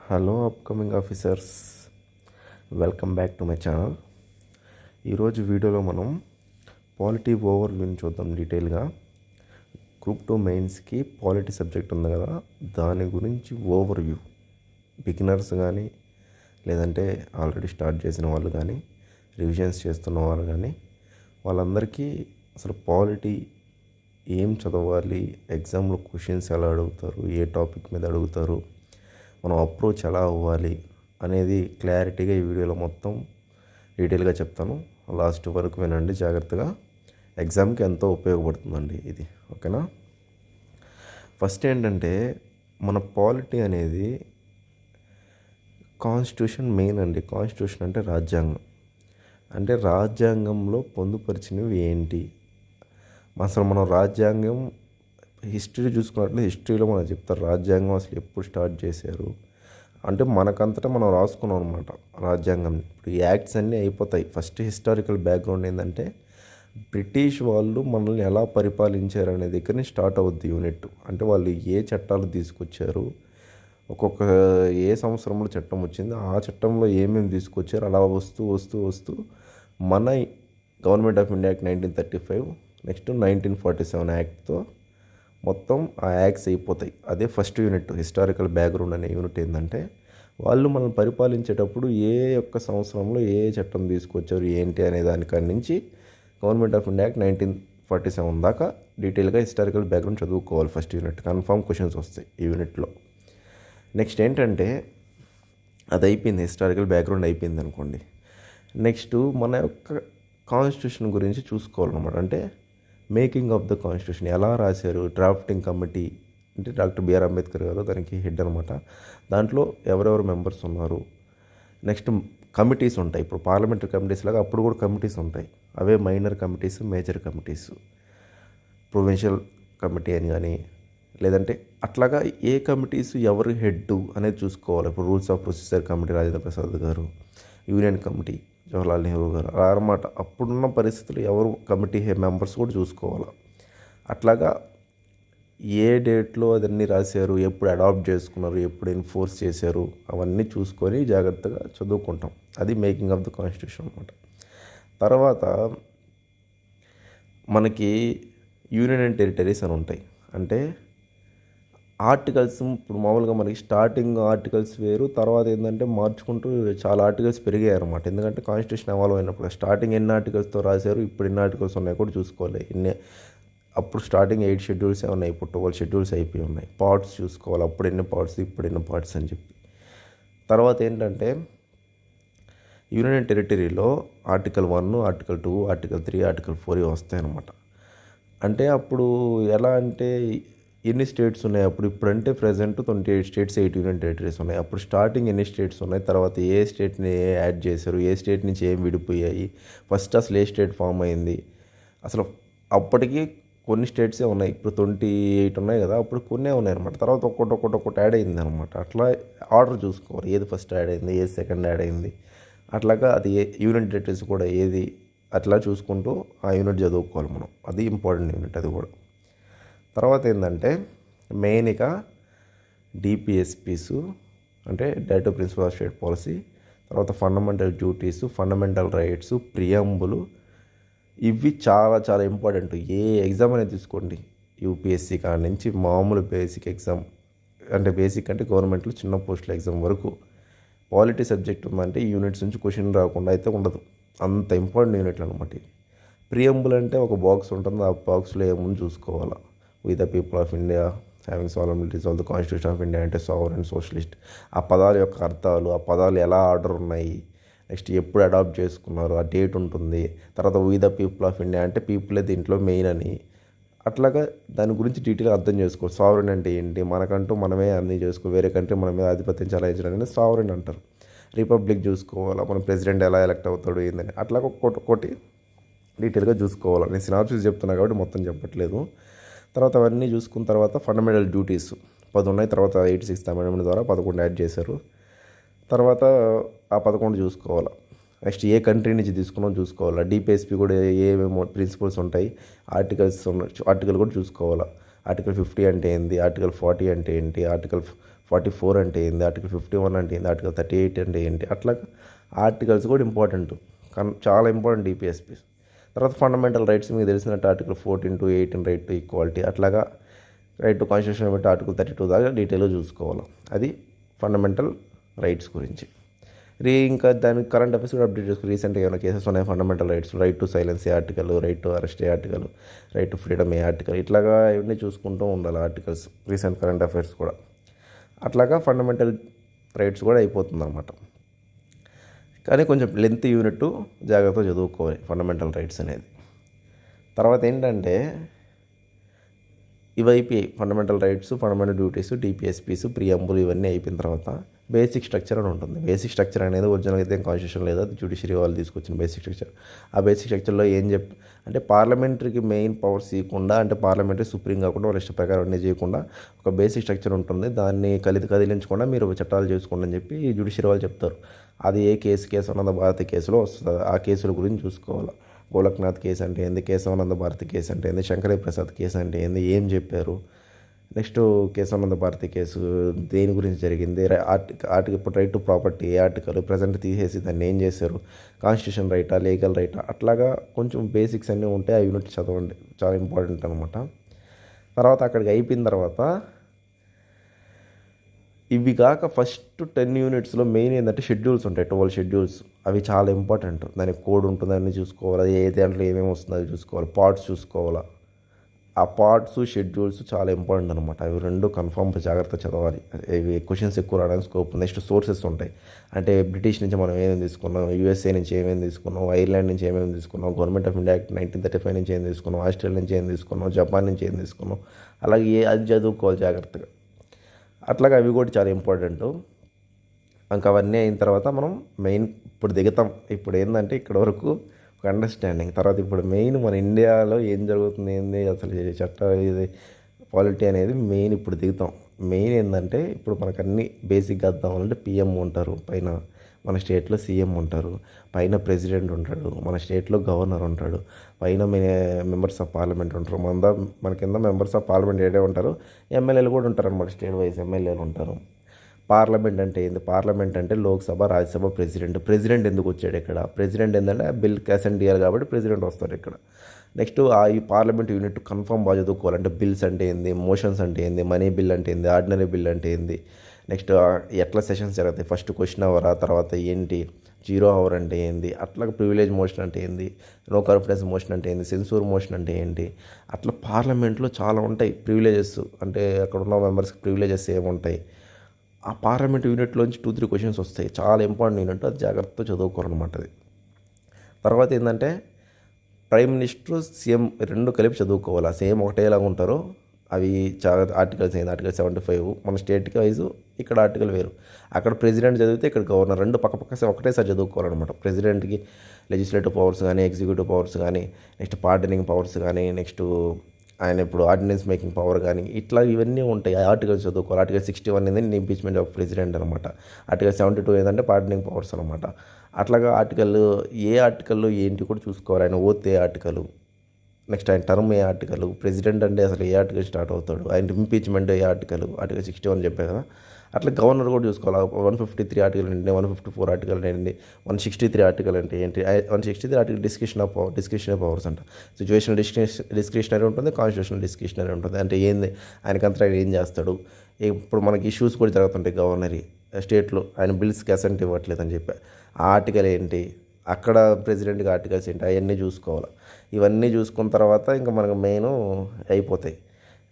Hello upcoming officers, welcome back to my channel. ఈరోజు వీడియోలో మనం పాలిటీ ఓవర్వ్యూని చూద్దాం డీటెయిల్గా. గ్రూప్ 2 మెయిన్స్కి పాలిటీ సబ్జెక్ట్ ఉంది కదా, దాని గురించి ఓవర్వ్యూ. బిగినర్స్ కానీ, లేదంటే ఆల్రెడీ స్టార్ట్ చేసిన వాళ్ళు కానీ, రివిజన్స్ చేస్తున్న వాళ్ళు కానీ, వాళ్ళందరికీ అసలు పాలిటీ ఏం చదవాలి, ఎగ్జామ్లో క్వశ్చన్స్ ఎలా అడుగుతారు, ఏ టాపిక్ మీద అడుగుతారు, మనం అప్రోచ్ ఎలా అవ్వాలి అనేది క్లారిటీగా ఈ వీడియోలో మొత్తం డీటెయిల్గా చెప్తాను. లాస్ట్ వరకు వినండి జాగ్రత్తగా. ఎగ్జామ్కి ఎంతో ఉపయోగపడుతుందండి ఇది, ఓకేనా. ఫస్ట్ ఏంటంటే, మన పాలిటీ అనేది కాన్స్టిట్యూషన్ మెయిన్ అండి. కాన్స్టిట్యూషన్ అంటే రాజ్యాంగం. అంటే రాజ్యాంగంలో పొందుపరిచినవి ఏంటి, అసలు మనం రాజ్యాంగం హిస్టరీ చూసుకున్నట్లయితే హిస్టరీలో మనకు చెప్తారు రాజ్యాంగం అసలు ఎప్పుడు స్టార్ట్ చేశారు అంటే. మనకంతటా మనం రాసుకున్నాం అనమాట రాజ్యాంగం. ఇప్పుడు ఈ యాక్ట్స్ అన్నీ అయిపోతాయి. ఫస్ట్ హిస్టారికల్ బ్యాక్గ్రౌండ్ ఏంటంటే, బ్రిటిష్ వాళ్ళు మనల్ని ఎలా పరిపాలించారు అనే దగ్గర నుంచి స్టార్ట్ అవుద్ది యూనిట్. అంటే వాళ్ళు ఏ చట్టాలు తీసుకొచ్చారు, ఒక్కొక్క ఏ సంవత్సరంలో చట్టం వచ్చింది, ఆ చట్టంలో ఏమేమి తీసుకొచ్చారు, అలా వస్తూ వస్తూ వస్తూ మన government of India act 1935, next 1947 యాక్ట్తో మొత్తం ఆ యాక్ట్స్ అయిపోతాయి. అదే ఫస్ట్ యూనిట్. హిస్టారికల్ బ్యాక్గ్రౌండ్ అనే యూనిట్ ఏంటంటే, వాళ్ళు మనం పరిపాలించేటప్పుడు ఏ ఒక్క సంవత్సరంలో ఏ చట్టం తీసుకొచ్చారు ఏంటి అనే దానికాడి నుంచి గవర్నమెంట్ ఆఫ్ ఇండియా యాక్ట్ 1947 దాకా డీటెయిల్గా హిస్టారికల్ బ్యాక్గ్రౌండ్ చదువుకోవాలి. ఫస్ట్ యూనిట్ కన్ఫామ్ క్వశ్చన్స్ వస్తాయి ఈ యూనిట్లో. నెక్స్ట్ ఏంటంటే, అది అయిపోయింది, హిస్టారికల్ బ్యాక్గ్రౌండ్ అయిపోయింది అనుకోండి. నెక్స్ట్ మన యొక్క కాన్స్టిట్యూషన్ గురించి చూసుకోవాలన్నమాట. అంటే మేకింగ్ ఆఫ్ ద కాన్స్టిట్యూషన్ ఎలా రాశారు, డ్రాఫ్టింగ్ కమిటీ అంటే డాక్టర్ బిఆర్ అంబేద్కర్ గారు దానికి హెడ్ అనమాట. దాంట్లో ఎవరెవరు మెంబర్స్ ఉన్నారు. నెక్స్ట్ కమిటీస్ ఉంటాయి. ఇప్పుడు పార్లమెంటరీ కమిటీస్ లాగా అప్పుడు కూడా కమిటీస్ ఉంటాయి. అవే minor committees, major committees, provincial committee అని కానీ, లేదంటే అట్లాగా ఏ కమిటీస్ ఎవరు హెడ్ అనేది చూసుకోవాలి. ఇప్పుడు rules of procedure committee Rajendra Prasad గారు, యూనియన్ కమిటీ జవహర్లాల్ నెహ్రూ గారు, అలా అన్నమాట. అప్పుడున్న పరిస్థితులు ఎవరు కమిటీ మెంబర్స్ కూడా చూసుకోవాలి. అట్లాగా ఏ డేట్లో అదన్నీ రాశారు, ఎప్పుడు అడాప్ట్ చేసుకున్నారు, ఎప్పుడు ఎన్ఫోర్స్ చేశారు, అవన్నీ చూసుకొని జాగ్రత్తగా చదువుకుంటాం. అది మేకింగ్ ఆఫ్ ద కాన్స్టిట్యూషన్ అనమాట. తర్వాత మనకి యూనియన్ అండ్ టెరిటరీస్ అని ఉంటాయి. అంటే ఆర్టికల్స్ ఇప్పుడు మామూలుగా మనకి స్టార్టింగ్ ఆర్టికల్స్ వేరు, తర్వాత ఏంటంటే మార్చుకుంటూ చాలా ఆర్టికల్స్ పెరిగాయి అనమాట. ఎందుకంటే కాన్స్టిట్యూషన్ అవాల్వ్ అయినప్పుడు స్టార్టింగ్ ఎన్ని ఆర్టికల్స్తో రాశారు, ఇప్పుడు ఎన్ని ఆర్టికల్స్ ఉన్నాయి కూడా చూసుకోవాలి. అప్పుడు స్టార్టింగ్ 8 షెడ్యూల్స్ ఉన్నాయి, ఇప్పుడు 12 షెడ్యూల్స్ అయిపోయి ఉన్నాయి. పార్ట్స్ చూసుకోవాలి, అప్పుడు ఎన్ని పార్ట్స్, ఇప్పుడు ఎన్ని పార్ట్స్ అని చెప్పి. తర్వాత ఏంటంటే, యూనియన్ అండ్ టెరిటరీలో ఆర్టికల్ 1, ఆర్టికల్ 2, ఆర్టికల్ 3, ఆర్టికల్ 4 వస్తాయి అన్నమాట. అంటే అప్పుడు ఎలా అంటే ఎన్ని స్టేట్స్ ఉన్నాయి అప్పుడు, ఇప్పుడంటే ప్రజెంట్ 28 స్టేట్స్, 8 యూనియన్ టెరిటరీస్ ఉన్నాయి. అప్పుడు స్టార్టింగ్ ఎన్ని స్టేట్స్ ఉన్నాయి, తర్వాత ఏ స్టేట్ని యాడ్ చేశారు, ఏ స్టేట్ నుంచి ఏం విడిపోయాయి, ఫస్ట్ అసలు ఏ స్టేట్ ఫామ్ అయింది, అసలు అప్పటికి కొన్ని స్టేట్సే ఉన్నాయి. ఇప్పుడు 28 ఉన్నాయి కదా, అప్పుడు కొన్నే ఉన్నాయి అనమాట. తర్వాత ఒక్కొక్కటి యాడ్ అయింది అనమాట. అట్లా ఆర్డర్ చూసుకోవాలి, ఏది ఫస్ట్ యాడ్ అయింది, ఏది సెకండ్ యాడ్ అయింది, అట్లాగా అది యూనియన్ టెరిటరీస్ కూడా ఏది, అట్లా చూసుకుంటూ ఆ యూనిట్ చదువుకోవాలి మనం. అది ఇంపార్టెంట్ యూనిట్ అది కూడా. తర్వాత ఏంటంటే, మెయిన్గా డిపిఎస్పీసు అంటే directive principle of state policy, తర్వాత ఫండమెంటల్ డ్యూటీస్, ఫండమెంటల్ రైట్స్, ప్రియంబులు, ఇవి చాలా చాలా ఇంపార్టెంట్. ఏ ఎగ్జామ్ అనేది తీసుకోండి, యూపీఎస్సీ కాడి నుంచి మామూలు బేసిక్ ఎగ్జామ్, అంటే బేసిక్ అంటే గవర్నమెంట్లో చిన్న పోస్టుల ఎగ్జామ్ వరకు పాలిటీ సబ్జెక్ట్ ఉందంటే ఈ యూనిట్స్ నుంచి క్వశ్చన్ రాకుండా అయితే ఉండదు. అంత ఇంపార్టెంట్ యూనిట్లు అనమాట. ప్రియంబుల్ అంటే ఒక బాక్స్ ఉంటుంది, ఆ బాక్స్లో ఏముంది చూసుకోవాలా. We the people of India having solemnly resolved the constitution of India అంటే సావరెన్ సోషలిస్ట్. ఆ పదాల యొక్క అర్థాలు, ఆ పదాలు ఎలా ఆర్డర్ ఉన్నాయి, నెక్స్ట్ ఎప్పుడు అడాప్ట్ చేసుకున్నారు, ఆ డేట్ ఉంటుంది. తర్వాత we the people of India అంటే పీపులే దీంట్లో మెయిన్ అని. అట్లాగా దాని గురించి డీటెయిల్గా అర్థం చేసుకోవాలి. సావరెన్ అంటే ఏంటి, మనకంటూ మనమే అన్నీ చేసుకోవాలి, వేరే కంట్రీ మన మీద ఆధిపత్యం చలాయించడానికి సావరెన్ అంటారు. రిపబ్లిక్ చూసుకోవాలా, మన ప్రెసిడెంట్ ఎలా ఎలక్ట్ అవుతాడు ఏందని, అట్లాగా ఒక్కొక్కటి డీటెయిల్గా చూసుకోవాలి. నేను సినాప్సిస్ చెప్తున్నా కాబట్టి మొత్తం చెప్పట్లేదు. తర్వాత అవన్నీ చూసుకున్న తర్వాత ఫండమెంటల్ డ్యూటీస్ 10 ఉన్నాయి. తర్వాత 86th అమెండ్మెంట్ ద్వారా 11 యాడ్ చేశారు. తర్వాత ఆ 11 చూసుకోవాలి. నెక్స్ట్ ఏ కంట్రీ నుంచి తీసుకున్నాం చూసుకోవాలి. డిపిఎస్పీ కూడా ఏమేమో ప్రిన్సిపల్స్ ఉంటాయి, ఆర్టికల్ కూడా చూసుకోవాలి. ఆర్టికల్ 50 అంటే ఏంటి, ఆర్టికల్ 40 అంటే ఏంటి, ఆర్టికల్ 44 అంటే ఏంది, ఆర్టికల్ 51 అంటే ఏంది, ఆర్టికల్ 38 అంటే ఏంటి, అట్లా ఆర్టికల్స్ కూడా ఇంపార్టెంట్, చాలా ఇంపార్టెంట్ డిపిఎస్పి. తర్వాత ఫండమెంటల్ రైట్స్ మీకు తెలిసినట్టు article 14 to 18 right to equality, అట్లాగా రైట్ టు కాన్స్టిట్యూషన్ బట్టి ఆర్టికల్ 32 దాకా డీటెయిల్గా చూసుకోవాలి. అది ఫండమెంటల్ రైట్స్ గురించి. ఇంకా దానికి కరెంట్ అఫేర్స్ కూడా అప్డేట్ చేసుకో. రీసెంట్గా ఏమైనా కేసెస్ ఉన్నాయి fundamental rights, right to silence A article, right to arrest A article, right to freedom A article, ఇట్లాగా ఇవన్నీ చూసుకుంటూ ఉండాలి ఆర్టికల్స్, రీసెంట్ కరెంట్ అఫైర్స్ కూడా. అట్లాగా ఫండమెంటల్ రైట్స్ కూడా అయిపోతుంది అన్నమాట. కానీ కొంచెం లెంత్ యూనిట్ జాగ్రత్తగా చదువుకోవాలి ఫండమెంటల్ రైట్స్ అనేది. తర్వాత ఏంటంటే ఇవి అయిపోయాయి, fundamental rights, fundamental duties, DPSPs, preamble, ఇవన్నీ అయిపోయిన తర్వాత బేసిక్ స్ట్రక్చర్ అని ఉంటుంది. బేసిక్ స్ట్రక్చర్ అనేది ఒరిజినల్ అయితే కాన్స్టిట్యూషన్ లేదా జ్యుడిషియరీ వాళ్ళు తీసుకొచ్చిన బేసిక్ స్ట్రక్చర్. ఆ బేసిక్ స్ట్రక్చర్లో ఏం అంటే పార్లమెంటరీకి మెయిన్ పవర్స్ ఇవ్వకుండా, అంటే పార్లమెంటరీ సుప్రీం కాకుండా వాళ్ళ ఇష్ట ప్రకారం అన్నీ చేయకుండా ఒక బేసిక్ స్ట్రక్చర్ ఉంటుంది. దాన్ని కదిలించకుండా మీరు చట్టాలు చేసుకోండి అని చెప్పి జ్యుడిషియరీ వాళ్ళు చెప్తారు. అది ఏ కేసు అన్నది భారతి కేసులో వస్తుంది. ఆ కేసుల గురించి చూసుకోవాలి. గోలక్నాథ్ కేసు అంటే ఏంది, కేశవానంద భారతి కేసు అంటే ఏంది, శంకరీ ప్రసాద్ కేసు అంటే ఏంది, ఏం చెప్పారు. నెక్స్ట్ కేశవానంద భారతి కేసు దేని గురించి జరిగింది, ఆర్టికల్ ఇప్పుడు right to property A article, present తీసేసి దాన్ని ఏం చేశారు, కాన్స్టిట్యూషన్ రైటా, లీగల్ రైటా, అట్లాగా కొంచెం బేసిక్స్ అన్నీ ఉంటాయి. ఆ యూనిట్ చదవండి, చాలా ఇంపార్టెంట్ అనమాట. తర్వాత అక్కడికి అయిపోయిన తర్వాత ఇవి కాక ఫస్ట్ 10 యూనిట్స్లో మెయిన్ ఏంటంటే షెడ్యూల్స్ ఉంటాయి, 12 షెడ్యూల్స్. అవి చాలా ఇంపార్టెంట్. దానికి కోడ్ ఉంటుంది, అన్నీ చూసుకోవాలి. ఏ దాంట్లో ఏమేమి వస్తుందో అది చూసుకోవాలి. పార్ట్స్ చూసుకోవాలి. ఆ పార్ట్స్, షెడ్యూల్స్ చాలా ఇంపార్టెంట్ అనమాట. అవి రెండు కన్ఫామ్ జాగ్రత్త చదవాలి. ఇవి క్వశ్చన్స్ ఎక్కువ రావడానికి స్కోప్. నెక్స్ట్ సోర్సెస్ ఉంటాయి. అంటే బ్రిటిష్ నుంచి మనం ఏమేమి తీసుకున్నాం, యూఎస్ఏ నుంచి ఏమేమి తీసుకున్నాం, ఐర్లాండ్ నుంచి ఏమేమి తీసుకున్నాం, గవర్నమెంట్ ఆఫ్ ఇండియా యాక్ట్ 1935 నుంచి ఏం తీసుకున్నాం, ఆస్ట్రేలియా నుంచి ఏం తీసుకున్నాం, జపాన్ నుంచి ఏం తీసుకున్నాం, అలాగే అది చదువుకోవాలి జాగ్రత్తగా. అట్లాగే అవి కూడా చాలా ఇంపార్టెంట్. ఇంకా అవన్నీ అయిన తర్వాత మనం మెయిన్ ఇప్పుడు దిగుతాం. ఇప్పుడు ఏంటంటే ఇక్కడ వరకు ఒక అండర్స్టాండింగ్. తర్వాత ఇప్పుడు మెయిన్ మన ఇండియాలో ఏం జరుగుతుంది, ఏంది అసలు ఇది పాలిటీ అనేది మెయిన్ ఇప్పుడు దిగుతాం. మెయిన్ ఏంటంటే ఇప్పుడు మనకు అన్నీ బేసిక్గా అర్థం పిఎం ఉంటారు, పైన మన స్టేట్లో సీఎం ఉంటారు, పైన ప్రెసిడెంట్ ఉంటాడు, మన స్టేట్లో గవర్నర్ ఉంటాడు, పైన మెంబర్స్ ఆఫ్ పార్లమెంట్ ఉంటారు, మన కింద మెంబర్స్ ఆఫ్ పార్లమెంట్ ఏడే ఉంటారు, ఎమ్మెల్యేలు కూడా ఉంటారు అనమాట. స్టేట్ వైజ్ ఎమ్మెల్యేలు ఉంటారు. పార్లమెంట్ అంటే ఏంది, పార్లమెంట్ అంటే లోక్సభ, రాజ్యసభ, ప్రెసిడెంట్ ఎందుకు వచ్చాడు ఇక్కడ, ప్రెసిడెంట్ ఏంటంటే బిల్ అసెంట్ చేయాలి కాబట్టి ప్రెసిడెంట్ వస్తారు ఇక్కడ. నెక్స్ట్ ఈ పార్లమెంట్ యూనిట్ కన్ఫర్మ్ బాగా చదువుకోవాలంటే బిల్స్ అంటే ఏంది, మోషన్స్ అంటే ఏంది, మనీ బిల్ అంటే ఏంది, ఆర్డినరీ బిల్ అంటే ఏంది, నెక్స్ట్ ఎట్లా సెషన్స్ జరుగుతాయి, ఫస్ట్ క్వశ్చన్ అవరా, తర్వాత ఏంటి, 0 అవర్ అంటే ఏంది, అట్లా ప్రివిలేజ్ మోషన్ అంటే ఏంది, నో కాన్ఫిడెన్స్ మోషన్ అంటే ఏంది, సెన్సూర్ మోషన్ అంటే ఏంటి, అట్లా పార్లమెంట్లో చాలా ఉంటాయి ప్రివిలేజెస్. అంటే అక్కడ ఉన్న మెంబర్స్కి ప్రివిలేజెస్ ఏముంటాయి. ఆ పార్లమెంట్ యూనిట్లోంచి 2-3 క్వశ్చన్స్ వస్తాయి. చాలా ఇంపార్టెంట్ యూనిట్, అది జాగ్రత్తగా చదువుకోవాలన్నమాట. అది తర్వాత ఏంటంటే ప్రైమ్ మినిస్టర్, సీఎం రెండు కలిపి చదువుకోవాలి. సేమ్ ఒకటేలాగా ఉంటారు. అవి చాలా ఆర్టికల్స్ ఏంది, ఆర్టికల్ 75 మన స్టేట్కి వైజు, ఇక్కడ ఆర్టికల్ వేరు. అక్కడ ప్రెసిడెంట్ చదివితే ఇక్కడ గవర్నర్, రెండు పక్క ఒకటేసారి చదువుకోవాలన్నమాట. ప్రెసిడెంట్కి లెజిస్లేటివ్ పవర్స్ కానీ, ఎగ్జిక్యూటివ్ పవర్స్ కానీ, నెక్స్ట్ పార్డనింగ్ పవర్స్ కానీ, నెక్స్ట్ ఆయన ఇప్పుడు ఆర్డినెన్స్ మేకింగ్ పవర్ కానీ, ఇట్లా ఇవన్నీ ఉంటాయి. ఆర్టికల్స్ చదువుకోవాలి. ఆర్టికల్ 61 ఏంటంటే ఇంపీచ్మెంట్ ఆఫ్ ప్రెసిడెంట్ అనమాట. ఆర్టికల్ 72 ఏంటంటే పార్డనింగ్ పవర్స్ అనమాట. అట్లాగా ఏ ఆర్టికల్లో ఏంటి కూడా చూసుకోవాలి. ఆయన ఓత్ ఏ ఆర్టికల్, నెక్స్ట్ ఆయన టర్మ్ ఏ ఆర్టికల్, ప్రెసిడెంట్ అంటే అసలు ఏ ఆర్టికల్ స్టార్ట్ అవుతాడు, ఆయన ఇంపీచ్మెంట్ ఏ ఆర్టికల్ 61 చెప్పే కదా. అట్లా గవర్నర్ కూడా చూసుకోవాలి. 153 ఆర్టికల్ ఏంటి, 154 ఆర్టికల్ ఏంటి, 163 ఆర్టికల్ అంటే ఏంటి, 163 ఆర్టికల్ డిస్క్రిషనరీ పవర్స్ అంట. సిచ్యువేషనల్ డిస్క్రిషనరీ ఉంటుంది, కాన్స్టిట్యూషనల్ డిస్క్రిషనరీ ఉంటుంది. అంటే ఏంది, ఆయనకంతా ఆయన ఏం చేస్తాడు. ఇప్పుడు మనకి ఇష్యూస్ కూడా జరుగుతుంటాయి గవర్నరీ స్టేట్లో, ఆయన బిల్స్కి అసెంట్ ఇవ్వట్లేదు అని చెప్పి, ఆ ఆర్టికల్ ఏంటి, అక్కడ ప్రెసిడెంట్కి ఆర్టికల్స్ ఏంటి, అవన్నీ చూసుకోవాలి. ఇవన్నీ చూసుకున్న తర్వాత ఇంకా మనకు మెయిన్ అయిపోతాయి.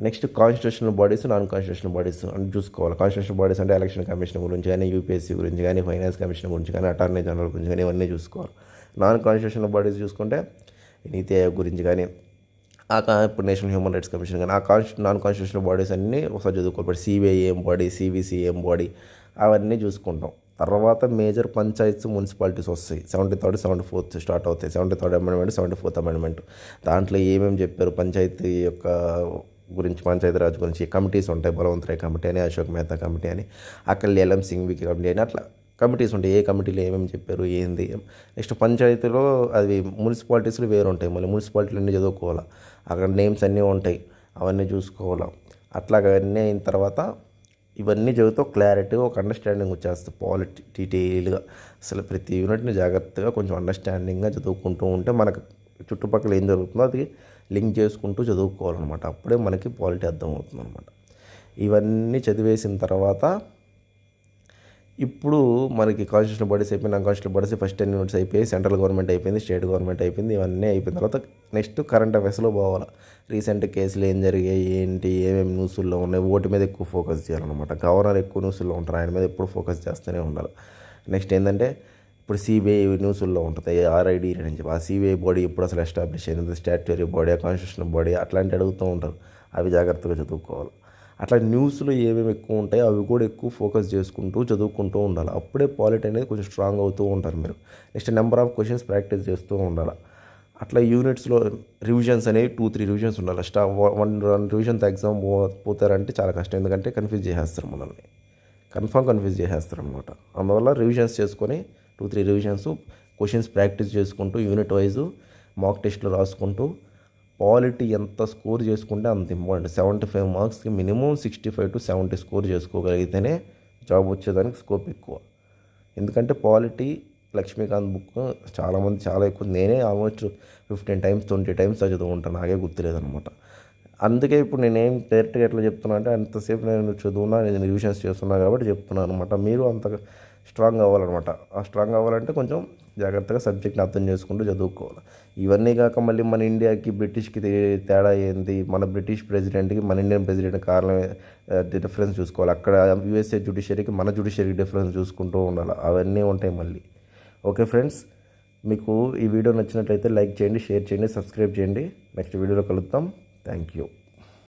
Next constitutional bodies, non constitutional bodies అని చూసుకోవాలి. కాన్స్టిట్యూషనల్ బాడీస్ అంటే ఎలక్షన్ కమిషన్ గురించి కానీ, యూపీఎస్సీ గురించి కానీ, ఫైనాన్స్ కమిషన్ గురించి కానీ, అటార్నీ జనరల్ గురించి కానీ, ఇవన్నీ చూసుకోవాలి. నాన్ కాన్స్టిట్యూషనల్ బాడీస్ చూసుకుంటే నీతి ఆయోగ్ గురించి కానీ, ఇప్పుడు నేషనల్ హ్యూమన్ రైట్స్ కమిషన్ కానీ, నాన్ కాన్స్టిట్యూషనల్ బాడీస్ అన్నీ ఒకసారి చదువుకోవాలి. సిబిఐ ఏం బాడీ, సిబిసి ఏం బాడీ, అవన్నీ చూసుకుంటాం. తర్వాత మేజర్ పంచాయత్స్, మున్సిపాలిటీస్ వస్తాయి. 73rd, 74th స్టార్ట్ అవుతాయి. 73rd amendment, 74th amendment. దాంట్లో ఏమేమి చెప్పారు పంచాయతీ యొక్క గురించి, పంచాయతీరాజ్ గురించి కమిటీస్ ఉంటాయి. బలవంతరాయ్ కమిటీ అని, అశోక్ మెహతా కమిటీ అని, అక్కడ ఎల్ఎం సింఘ్వి కమిటీ అని, అట్లా కమిటీస్ ఉంటాయి. ఏ కమిటీలో ఏమేమి చెప్పారు, ఏంది. నెక్స్ట్ పంచాయతీలో అది మున్సిపాలిటీస్లో వేరు ఉంటాయి. మళ్ళీ మున్సిపాలిటీలు అన్నీ చదువుకోవాలి. అక్కడ నేమ్స్ అన్నీ ఉంటాయి, అవన్నీ చూసుకోవాలి. అట్లాగా అన్నీ అయిన తర్వాత ఇవన్నీ చదివితే ఒక క్లారిటీ, ఒక అండర్స్టాండింగ్ వచ్చేస్తుంది పాలిటీ డీటెయిల్గా. అసలు ప్రతి యూనిట్ని జాగ్రత్తగా కొంచెం అండర్స్టాండింగ్గా చదువుకుంటూ ఉంటే మనకు చుట్టుపక్కల ఏం జరుగుతుందో అది లింక్ చేసుకుంటూ చదువుకోవాలన్నమాట. అప్పుడే మనకి పాలిటీ అర్థమవుతుంది అనమాట. ఇవన్నీ చదివేసిన తర్వాత ఇప్పుడు మనకి కాన్స్టిట్యూషన్ బాడీస్ అయిపోయి, non constitution bodies first 10 units అయిపోయి, సెంట్రల్ గవర్నమెంట్ అయిపోయింది, స్టేట్ గవర్నమెంట్ అయిపోయింది. ఇవన్నీ అయిపోయిన తర్వాత నెక్స్ట్ కరెంట్ అఫైర్స్లో పోవాలి. రీసెంట్ కేసులు ఏం జరిగాయి, ఏంటి, ఏమేమి న్యూస్ల్లో ఉన్నాయి, ఓటు మీద ఎక్కువ ఫోకస్ చేయాలన్నమాట. గవర్నర్ ఎక్కువ న్యూస్ల్లో ఉంటారు, ఆయన మీద ఎప్పుడు ఫోకస్ చేస్తూనే ఉండాలి. నెక్స్ట్ ఏంటంటే ఇప్పుడు సిబిఐ న్యూస్ల్లో ఉంటుంది, ఆర్ఐడి నుంచి. ఆ సిబిఐ బాడీ ఎప్పుడు అసలు ఎస్టాబ్లిష్ అయింది, స్టాట్యుటరీ బాడీ, కాన్స్టిట్యూషన్ బాడీ, అట్లాంటి అడుగుతూ ఉంటారు. అవి జాగ్రత్తగా చదువుకోవాలి. అట్లా న్యూస్లో ఏమేమి ఎక్కువ ఉంటాయో అవి కూడా ఎక్కువ ఫోకస్ చేసుకుంటూ చదువుకుంటూ ఉండాలి. అప్పుడే పాలిటీ అనేది కొంచెం స్ట్రాంగ్ అవుతూ ఉంటారు మీరు. Next number of questions practice చేస్తూ ఉండాలి. అట్లా యూనిట్స్లో రివిజన్స్ అనేవి 2-3 రివిజన్స్ ఉండాలి. వన్ రివిజన్తో ఎగ్జామ్ పోతారంటే చాలా కష్టం. ఎందుకంటే కన్ఫ్యూజ్ చేసేస్తారు మనల్ని, కన్ఫామ్ కన్ఫ్యూజ్ చేసేస్తారు అనమాట. అందువల్ల రివిజన్స్ చేసుకొని 2-3 రివిజన్స్, క్వశ్చన్స్ ప్రాక్టీస్ చేసుకుంటూ యూనిట్ వైజు మాక్ టెస్ట్లు రాసుకుంటూ పాలిటీ ఎంత స్కోర్ చేసుకుంటే అంత ఇంపార్టెంట్. 75 మార్క్స్కి మినిమం 65 to 70 స్కోర్ చేసుకోగలిగితేనే జాబ్ వచ్చేదానికి స్కోప్ ఎక్కువ. ఎందుకంటే పాలిటీ లక్ష్మీకాంత్ బుక్ చాలామంది చాలా ఎక్కువ, నేనే ఆల్మోస్ట్ 15 times 20 times చదువుతూ ఉంటాను, నాకే గుర్తులేదనమాట. అందుకే ఇప్పుడు నేనేం డైరెక్ట్గా ఎట్లా చెప్తున్నా అంటే అంతసేపు నేను చదువున్నా, నేను రివిజన్స్ చేస్తున్నా కాబట్టి చెప్తున్నాను అనమాట. మీరు అంత స్ట్రాంగ్ అవ్వాలన్నమాట. ఆ స్ట్రాంగ్ అవ్వాలంటే కొంచెం జాగ్రత్తగా సబ్జెక్ట్ని అర్థం చేసుకుంటూ చదువుకోవాలి. ఇవన్నీ కాక మళ్ళీ మన ఇండియాకి బ్రిటిష్కి తేడా ఏంది, మన బ్రిటిష్ ప్రెసిడెంట్కి మన ఇండియన్ ప్రెసిడెంట్ కారణం డిఫరెన్స్ చూసుకోవాలి. అక్కడ యూఎస్ఏ జ్యుడిషియరీకి మన జ్యుడిషియరీకి డిఫరెన్స్ చూసుకుంటూ ఉండాలి. అవన్నీ ఉంటాయి మళ్ళీ. ఓకే ఫ్రెండ్స్, మీకు ఈ వీడియో నచ్చినట్లయితే లైక్ చేయండి, షేర్ చేయండి, సబ్స్క్రైబ్ చేయండి. నెక్స్ట్ వీడియోలో కలుద్దాం. Thank you.